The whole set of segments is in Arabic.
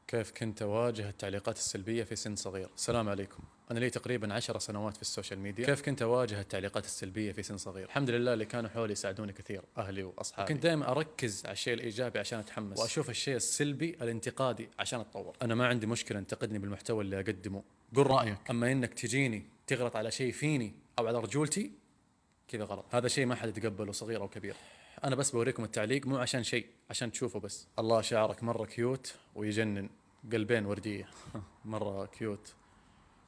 كيف كنت أواجه التعليقات السلبية في سن صغير؟ السلام عليكم. أنا لي تقريبا 10 سنوات في السوشيال ميديا. كيف كنت أواجه التعليقات السلبية في سن صغير؟ الحمد لله اللي كانوا حولي يساعدوني كثير، أهلي وأصحابي. كنت دائما أركز على الشيء الإيجابي عشان أتحمس، وأشوف الشيء السلبي الانتقادي عشان أتطور. أنا ما عندي مشكلة انتقدني بالمحتوى اللي أقدمه، قل رأيك. أما إنك تجيني تغلط على شيء فيني أو على رجولتي، كذا غلط. هذا شيء ما حد يتقبله صغير أو كبير. أنا بس بوريكم التعليق مو عشان شيء، عشان تشوفوا بس. الله شعرك مرة كيوت ويجنن، قلبين وردية. مرة كيوت.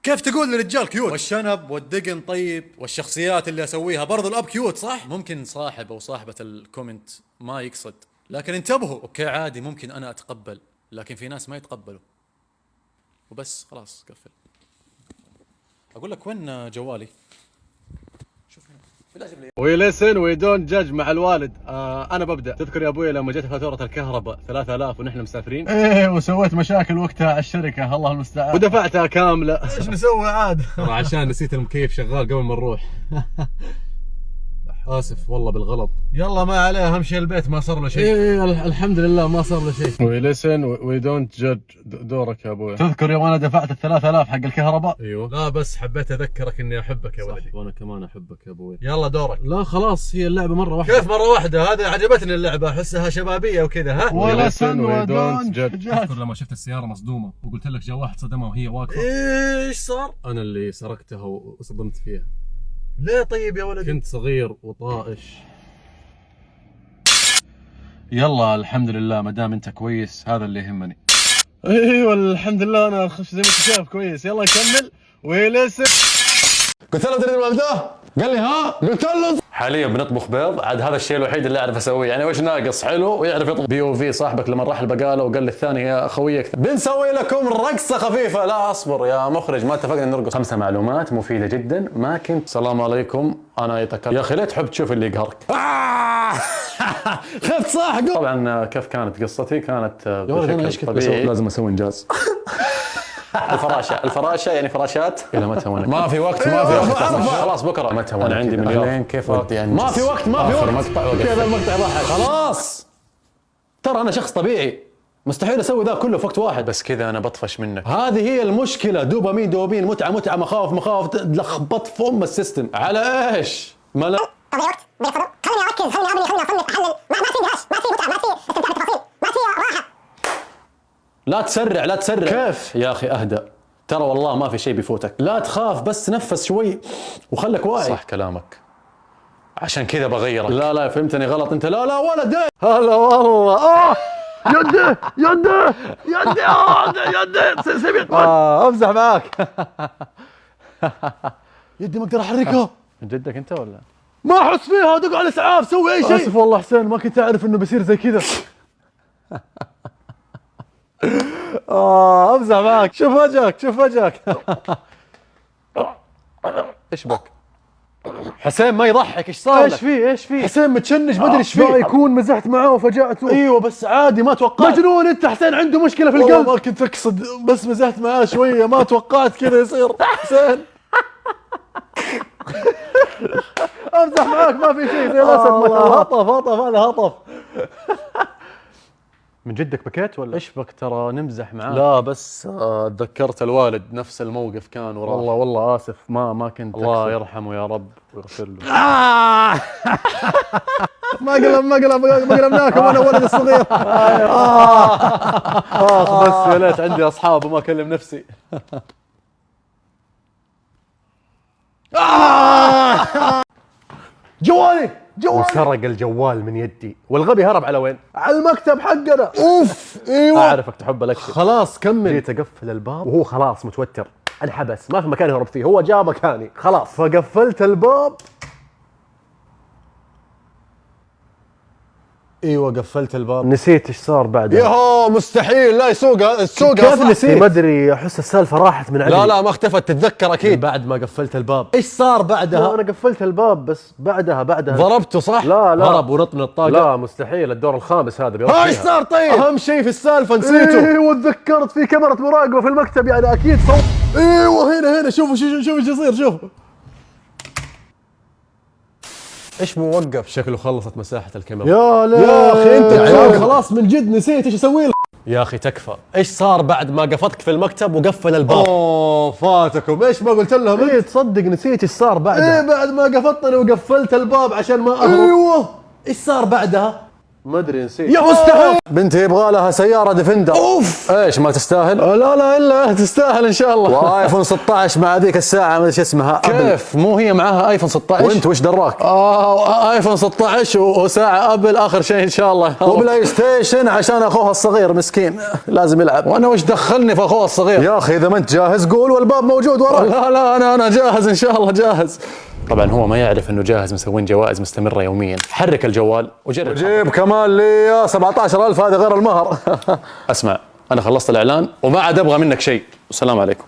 كيف تقول للرجال كيوت؟ والشنب والدقن طيب، والشخصيات اللي اسويها برضو الاب كيوت صح؟ ممكن صاحب او صاحبة الكومنت ما يقصد، لكن انتبهوا. اوكي عادي، ممكن انا اتقبل، لكن في ناس ما يتقبلوا. وبس خلاص قفل. اقول لك وين جوالي؟ شوف هنا. We listen we don't judge مع الوالد. انا ببدا. تذكر يا ابوي لما جت فاتوره الكهرباء 3000 ونحن مسافرين؟ ايه وسويت مشاكل وقتها على الشركه، الله المستعان. ودفعتها كامله. ايش نسوي عاد؟ ترى عشان نسيت المكيف شغال قبل ما نروح. اسف والله بالغلط. يلا ما عليه، اهم شيء البيت ما صار له شيء. ايه الحمد لله ما صار له شيء. We listen we don't judge. دورك يا ابوي. تذكر يوم انا دفعت 3000 حق الكهرباء؟ ايوه. لا بس حبيت اذكرك اني احبك يا ولدي. وانا كمان احبك يا ابوي. يلا دورك. لا خلاص هي اللعبه مره واحده. كيف مره واحده؟ هذا عجبتني اللعبه، احسها شبابيه وكذا. ها ولا سن ودون جد. تذكر لما شفت السياره مصدومه وقلت لك جاء واحد صدمها وهي واقفه؟ ايش صار؟ انا اللي سرقتها وصدمت فيها. ليه طيب يا ولدي؟ كنت صغير وطائش. يلا الحمد لله ما دام انت كويس هذا اللي يهمني. ايوه الحمد لله انا اخش زي ما انت شايف كويس. يلا كمل ويلسن. قلت له تدري ما بداه؟ قال لي ها؟ قلت له حاليا بنطبخ بيض، عاد هذا الشيء الوحيد اللي اعرف اسويه، يعني وش ناقص؟ حلو ويعرف يطبخ. بي او في صاحبك لما راح البقاله وقال للثاني يا خويك بنسوي لكم رقصه خفيفه. لا اصبر يا مخرج، ما اتفقنا نرقص. 5 معلومات مفيده جدا ما كنت. السلام عليكم انا يتكلم. يا اخي ليه تحب تشوف اللي يقهرك؟ خفت صح. طبعا كيف كانت قصتي؟ كانت يا ولد انا ايش كنت طبيعي. لازم اسوي انجاز. الفراشه يعني فراشات. الى متى وانا ما في وقت ما في وقت. خلاص بكره. متى وانا عندي مليون كيف وقت يعني. ما في وقت ما في وقت. مقطع كذا المقطع ضحك. خلاص ترى انا شخص طبيعي، مستحيل اسوي ذا كله في وقت واحد. بس كذا انا بطفش منك. هذه هي المشكله، دوبامين دوبامين، متعه متعه، مخاوف مخاوف، لخبط في ام السيستم. على ايش؟ ما لا طبيعي وقت بيفضل. خليني اركز، خليني ابني، خليني اصنف، احلل. ما في اندهاش، ما في متعه، ما في استمتاع بالتفاصيل، ما في راحه. لا تسرع لا تسرع. كيف يا اخي اهدأ، ترى والله ما في شيء بيفوتك. لا تخاف بس نفس شوي وخلك واعي. صح كلامك، عشان كذا بغيرك. لا فهمتني غلط انت. لا ولد. هلا والله. يده يده يده يده سيبي امزح معاك. يدي ما اقدر احركها. من جدك انت ولا؟ ما احس فيها، دق على الاسعاف، سوي اي شيء. اسف والله حسين، ما كنت اعرف انه بيصير زي كذا. امزح معاك. شوف وجهك. ايش بك؟ حسين ما يضحك، ايش صار لك؟ ايش فيه؟ حسين متشنج، ما ادري ايش فيه. يكون مزحت معاه وفجأته. ايوه بس عادي، ما توقعت. مجنون انت حسين، عنده مشكله في والله القلب. ما كنت اقصد، بس مزحت معاه شويه، ما توقعت كذا يصير. حسين امزح معاك، ما في شيء زي الاسد. هطف هذا هطف. من جدك بكيت ولا؟ ايش بك؟ ترى نمزح معاه. لا بس تذكرت الوالد نفس الموقف كان وراح. والله اسف، ما كنت الله أقصد. يرحمه يا رب ويغفر له. ما قلبناكم انا ولد الصغير. بس يا ليت عندي اصحاب وما اكلم نفسي. جوالي وسرق الجوال من يدي، والغبي هرب على وين؟ على المكتب حقنا. اوف ايوه. اعرفك تحب الاكشن. خلاص كمل. جيت اقفل الباب وهو خلاص متوتر، انحبس، ما في مكان يهرب فيه، هو جاء مكاني خلاص. فقفلت الباب. ايوه قفلت الباب. نسيت ايش صار بعدها. يهو مستحيل، لا السوق كيف نسيت؟ ما ادري، احس السالفه راحت من عندي. لا ما اختفت، تتذكر اكيد. بعد ما قفلت الباب. ايش صار بعدها؟ انا قفلت الباب بس بعدها ضربته صح؟ لا هرب ونط من الطاقه. لا مستحيل، الدور الخامس هذا بيروح. ايش صار طيب؟ اهم شيء في السالفه نسيته. ايوه تذكرت، في كاميرا مراقبه في المكتب يعني اكيد ايوه هنا شوفوا ايش يصير. شوف ايش موقف. شكله خلصت مساحه الكاميرا. يا اخي انت خلاص من جد نسيت ايش اسوي لك. يا اخي تكفى، ايش صار بعد ما قفطك في المكتب وقفل الباب؟ اوه فاتكم، ايش ما قلت لهم؟ ايه تصدق نسيت ايش صار بعدها؟ ايه بعد ما قفطتني وقفلت الباب عشان ما اهرب. ايوه ايش صار بعدها؟ ما ادري نسيت. يا مستحيل، بنتي يبغى لها سيارة ديفندر. اوف ايش ما تستاهل؟ لا لا الا تستاهل ان شاء الله. وايفون 16 مع ذيك الساعة ما ادري اسمها. كيف مو هي معاها ايفون 16؟ وانت وش دراك؟ ايفون 16 وساعة ابل اخر شيء ان شاء الله. وبلاي ستيشن عشان اخوها الصغير مسكين لازم يلعب. وانا وش دخلني في اخوها الصغير؟ يا اخي اذا ما انت جاهز قول والباب موجود وراك. لا لا انا جاهز ان شاء الله جاهز. طبعا هو ما يعرف انه جاهز مسوين جوائز مستمره يوميا. حرك الجوال وجرب. جيب كمان لي 17,000 هذا غير المهر. اسمع انا خلصت الاعلان وما عاد ابغى منك شيء، والسلام عليكم.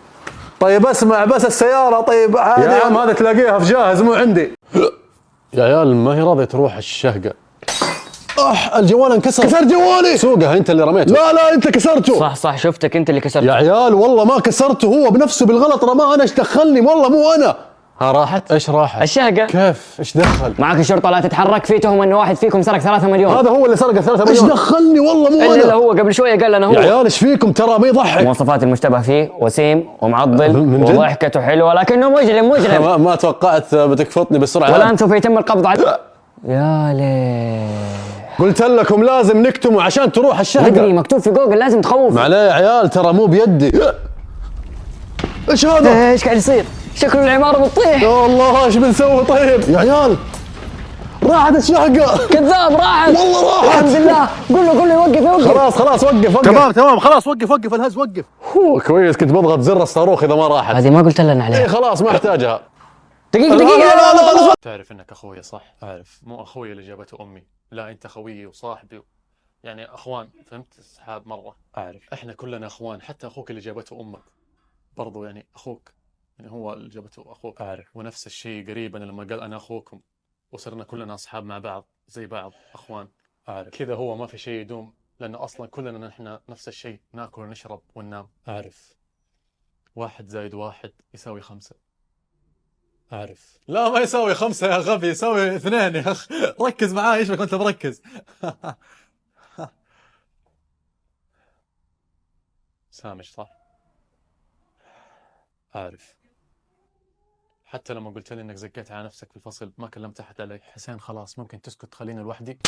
طيب اسمع بس السيارة طيب عادي يا عم، هذا تلاقيها في جاهز مو عندي. يا عيال ما هي راضية تروح الشهقة. الجوال انكسر. كسر جوالي. سوقها انت اللي رميته. لا انت كسرته. صح شفتك انت اللي كسرته. يا عيال والله ما كسرته، هو بنفسه بالغلط رماه، انا ايش دخلني والله مو انا. ها راحت؟ ايش راحت؟ الشهقة. كيف؟ ايش دخل؟ معك الشرطة لا تتحرك، في تهمة انه واحد فيكم سرق 3 مليون. هذا هو اللي سرق 3 ايش مليون. دخلني والله مو الا انا. هو قبل شوية قال لنا هو. يا عيال ايش فيكم ترى ما يضحك. مواصفات المشتبه فيه وسيم ومعضل من جد؟ وضحكته حلوة لكنه مجرم. ما توقعت بتكفطني بالسرعة. والان سوف يتم القبض عليه. يا ليه قلت لكم لازم نكتمه عشان تروح ادري الشهقة. مكتوب في جوجل لازم تخوف. معليه يا عيال ترى مو بيدي. ايش هذا؟ ايش قاعد يصير؟ شكله العمارة بتطيح. يا الله ايش بنسوي طيب؟ يا عيال راحت الشهقة. كذاب راحت. والله راحت. الحمد لله. قول له يوقف. خلاص وقف. تمام خلاص وقف الهز وقف. كويس كنت بضغط زر الصاروخ اذا ما راحت. هذه ما قلت لنا عليها. ايه خلاص ما احتاجها. دقيقة لا. تعرف انك اخوي صح؟ اعرف، مو اخوي اللي جابته امي، لا انت خويي وصاحبي، يعني اخوان، فهمت؟ اصحاب مره. اعرف احنا كلنا اخوان، حتى اخوك اللي جابته امك برضو يعني اخوك، يعني هو اللي جابته اخوك. اعرف، ونفس الشيء قريبا لما قال انا اخوكم وصرنا كلنا اصحاب مع بعض زي بعض اخوان. اعرف كذا هو ما في شيء يدوم، لانه اصلا كلنا نحن نفس الشيء، ناكل ونشرب وننام. اعرف 1 زائد 1 يساوي 5. أعرف. لا ما يساوي 5 يا غبي، يساوي 2 يا أخ. ركز معاي، إيش بك أنت مركز؟ سامج صح؟ أعرف. حتى لما قلت لي إنك زكيت على نفسك في الفصل ما كلمت أحد علي. حسين خلاص ممكن تسكت تخليني لوحدي؟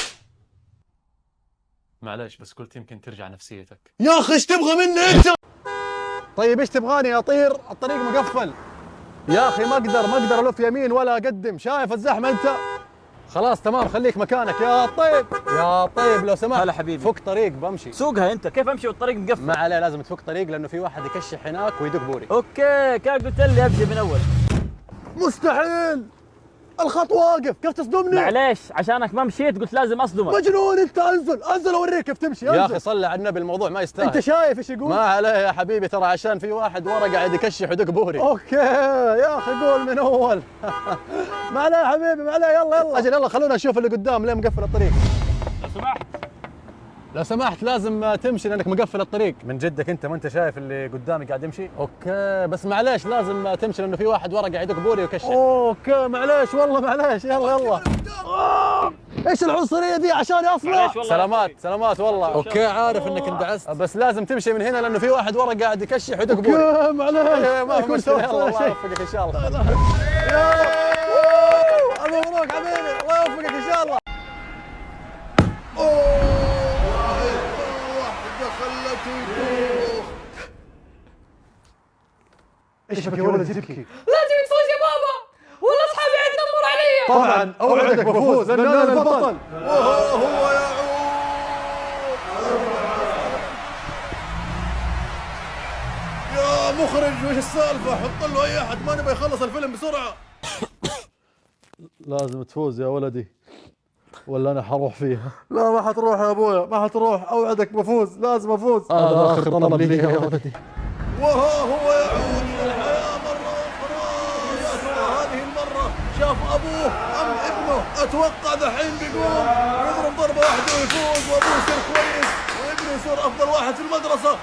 معليش بس قلت يمكن ترجع نفسيتك. يا اخي ايش تبغى مني انت؟ طيب ايش تبغاني اطير؟ الطريق مقفل. يا اخي ما اقدر الف يمين ولا اقدم، شايف الزحمه انت؟ خلاص تمام خليك مكانك يا طيب لو سمحت. هلا حبيبي. فك طريق بمشي. سوقها انت، كيف امشي والطريق مقفل؟ ما عليه لازم تفك طريق لانه في واحد يكشح هناك ويدق بوري. اوكي كان قلت لي ابشر من اول. مستحيل الخط واقف، كيف تصدمني؟ معليش عشانك ما مشيت قلت لازم اصدمك. مجنون انت، انزل اوريك كيف تمشي. يا اخي صلي على النبي الموضوع ما يستاهل. انت شايف ايش يقول؟ ما عليه يا حبيبي، ترى عشان في واحد ورا قاعد يكشح ودق بوري. اوكي يا اخي قول من اول. ما عليه يا حبيبي ما عليه، يلا اجل يلا خلونا نشوف اللي قدام ليه مقفل الطريق. لو سمحت لازم تمشي لانك مقفل الطريق. من جدك انت ما انت شايف اللي قدامي قاعد يمشي؟ اوكي بس معليش لازم تمشي لانه في واحد ورا قاعد يدق بوري ويكشف. اوكي معليش والله معليش، يلا ايش العنصريه دي عشاني اصلا؟ سلامات والله. اوكي عارف انك اندعست بس لازم تمشي من هنا لانه في واحد ورا قاعد يكشح ويدق بوري. اوكي معليش ما في مشكله، يلا الله يوفقك ان شاء الله. الف مبروك حبيبي، الله يوفقك ان شاء الله. ايش بك يا ولد تبكي؟ لازم تفوز يا بابا، والله اصحابي يتنمر علي. طبعا اوعدك بفوز لان انا البطل. وهو يعود. يا مخرج وش السالفه؟ حط له اي احد، ما نبي يخلص الفيلم بسرعه. لازم تفوز يا ولدي ولا انا حروح فيها. لا ما حتروح يا ابويا، ما حتروح، اوعدك بفوز، لازم افوز. هذا اخر طلب لي يا ولدي. وها هو يعود الى الحياه مره اخرى. يا ترى هذه المره شاف ابوه ام ابنه؟ اتوقع دحين بيقوم ويضرب ضربه واحده ويفوز، وابوه يصير كويس وابنه يصير افضل واحد في المدرسه.